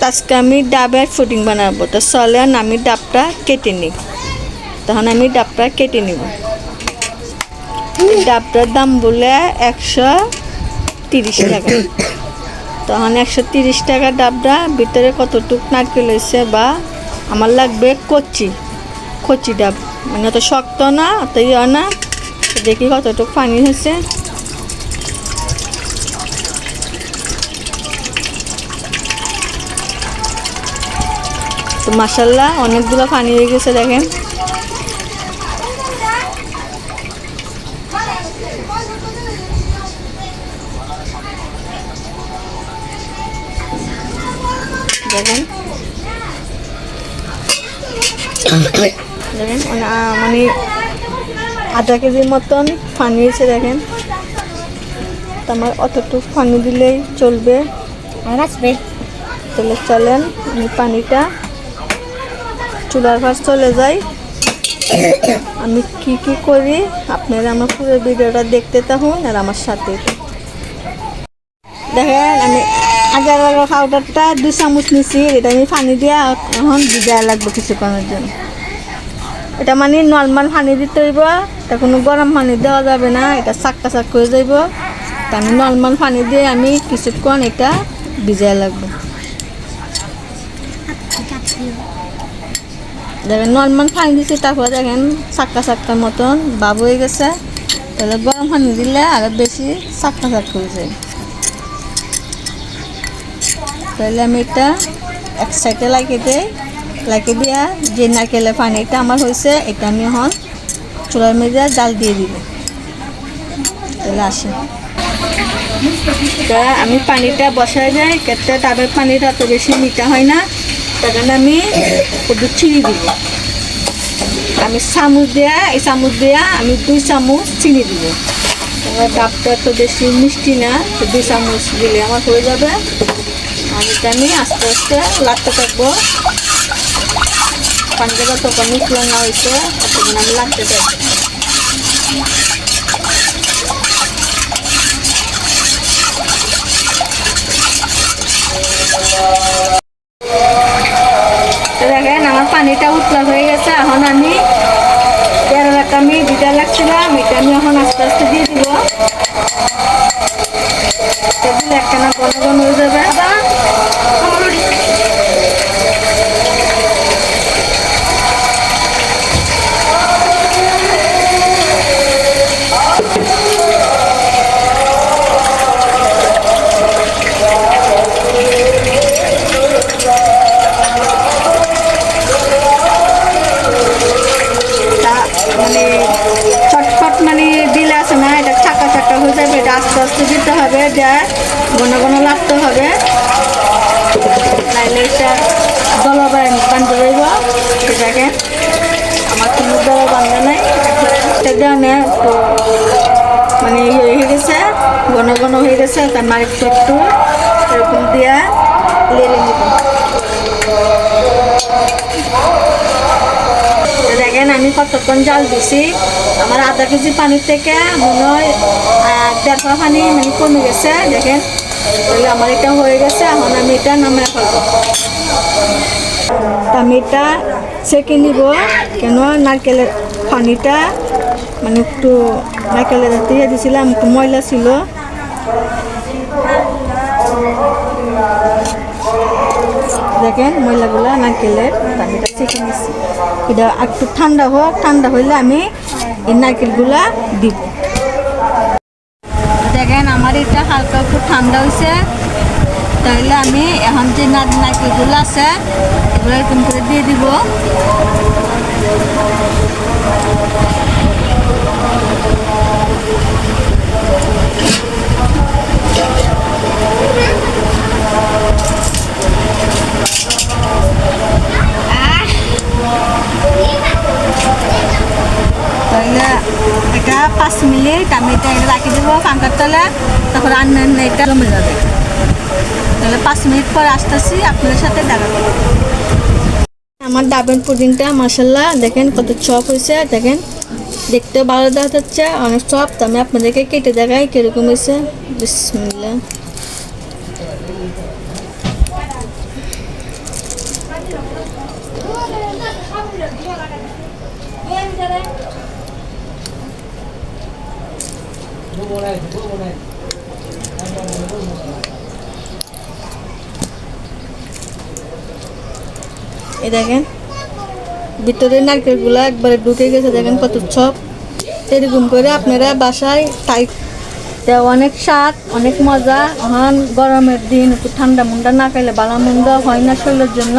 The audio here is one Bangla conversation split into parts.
আজকে আমি ডাবের পুডিং বানাবো। তো চলেন আমি ডাবটা কেটে নিই। তখন আমি ডাবটা কেটে নিব। ডাবটার দাম বলে 130 টাকা। তখন 130 টাকা ডাবটা ভিতরে কতটুক নারকেল হয়েছে, বা আমার লাগবে কচি ডাব, মানে অত শক্ত না অত ইয়ে না। দেখি কতটুক পানি হয়েছে। তো মাশাআল্লাহ অনেকগুলো পানি হয়ে গেছে দেখেন। দেখেন দেখেন মানে আধা কেজির মতন পানি হয়েছে দেখেন। তো আমার অতটুকু পানি দিলেই চলবে। তাহলে চলেন আমি পানিটা চুলার পাশ চলে যাই। আমি কি করি আপনারা আমার পুরো ভিডিওটা দেখতে থাকুন আর আমার সাথে। দেখেন আমি আগার পাউডারটা 2 চামচ নিছি। এটা আমি পানি দিয়ে এখন ভিজায় লাগবে কিছুক্ষণের জন্য। এটা মানে নর্মাল পানি দিতে হইব, এটা কোনো গরম পানি দেওয়া যাবে না, এটা চাক্কা হয়ে যাইব। তা আমি নর্মাল পানি দিয়ে আমি কিছুক্ষণ এটা ভিজায় লাগবে। দেখেন নর্মাল পানি দিচ্ছি, তারপর দেখেন চাক্কার মতন ভাব হয়ে গেছে। তাহলে গরম পানি দিলে আরও বেশি চাক্কা হয়ে যায়। তাহলে আমি এটা এক সাইডে লাগিয়ে দিয়া যে নারকেলের পানিটা আমার হয়েছে এটা আমি এখন চুলার মধ্যে জাল দিয়ে দিব। তাহলে আসে আমি পানিটা বসায় যাই, কেটে ডাবের পানিটা অত বেশি মিঠা হয় না, তখন আমি একটু চিনি দিব। আমি এই চামচ দিয়া আমি 2 চামচ চিনি দিব। ডাবটা তো বেশি মিষ্টি না, তো 2 চামচ দিলে আমার হয়ে যাবে। আর এটা আমি আস্তে আস্তে লাগতে থাকবো। পানিটা যতক্ষণ মিশলো না হয়েছে ততক্ষণ আমি লাগতে থাকবো। দেখেন আমার পানিটা উতলা হয়ে গেছে। এখন আমি কেরালাটা আমি দিতে লাগছিলাম, এটা আমি এখন আস্তে আস্তে দিয়ে দিব। একখানা ঘন হয়ে যাবে। মানে চটপট মানে দিলে আছে না, এটা চাকা হয়ে যাবে। এটা আস্তে আস্তে দিতে হবে, এটা ঘন লাগতে হবে, নাইলে এটা দলা বান্ধে রইব। সেটাকে আমার কোনো দলা বান্ধা নাই। এটা মানে ইয়ে হয়ে গেছে, ঘন হয়ে গেছে। তার মারিকটা একটু এরকম দিয়া লেড়ে নিব। দেখেন আমি কতক্ষণ জাল দিছি। আমার আধা কেজি পানির থেকে মনে হয় 1.5 পানি মানে কমে গেছে। দেখেন তাহলে আমার এটা হয়ে গেছে। এখন আমি এটা নামিয়ে ফেলবো। আমি এটা ছেঁকে নিব, কেন নারকেলের পানিটা মানে একটু নারকেলের দিয়ে দিয়েছিলাম, একটু ময়লা ছিল। দেখেন ময়লাগুলো নারকেলের পানিটা ছেঁকে নিচ্ছি। এটা একটু ঠান্ডা হোক, ঠান্ডা হইলে আমি এই নারকেলগুলা দিব। দেখেন আমার এটা হালকা একটু ঠান্ডা হয়েছে। তাহলে আমি এখন যে নারকেলগুলো আছে এগুলো এরকম করে দিয়ে দিব। তাহলে এটা 5 মিনিট আমি এটা রাখি দেবো পাঙ্খার তলে, তারপর এটা জমে যাবে। তাহলে 5 মিনিট পর আসতেছি, আপনাদের সাথে দেখা করব। আমার ডাবের পুডিংটা মাশাআল্লাহ দেখেন কত চপ হয়েছে। দেখেন দেখতে ভালো দেখা যাচ্ছে, অনেক চপ। তো আমি আপনাদেরকে কেটে দেখাই কীরকম হয়েছে। বিসমিল্লাহ। এই দেখেন ভিতরে নারকেলগুলো একবারে ঢুকে গেছে, দেখেন কত সব। এরকম করে আপনারা বাসায় টাইপ দেওয়া, অনেক স্বাদ, অনেক মজা। এখন গরমের দিন একটু ঠান্ডা মুন্ডা না খাইলে ভালো মন্দ হয় না শরীরের জন্য।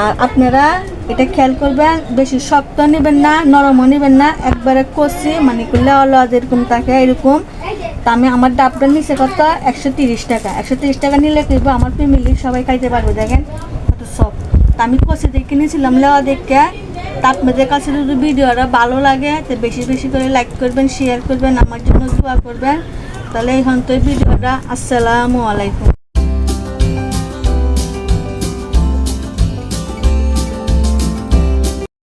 আর আপনারা এটা খেয়াল করবেন, বেশি শক্ত নেবেন না, নরমও নেবেন না, একবারে কষি মানে লেওয়া যেরকম থাকে এরকম। তা আমি আমার ডাবটা নিচে কত 130 টাকা। 130 টাকা নিলে কি আমার ফ্যামিলি সবাই খাইতে পারবে। দেখেন কত সব। তা আমি কষে দেখে নিয়েছিলাম লেওয়া দেখে। তা আপনাদের কাছে যদি ভিডিওটা ভালো লাগে তো বেশি বেশি করে লাইক করবেন, শেয়ার করবেন, আমার জন্য দোয়া করবেন। তাহলে এখন তো ভিডিওটা। আসসালামু আলাইকুম।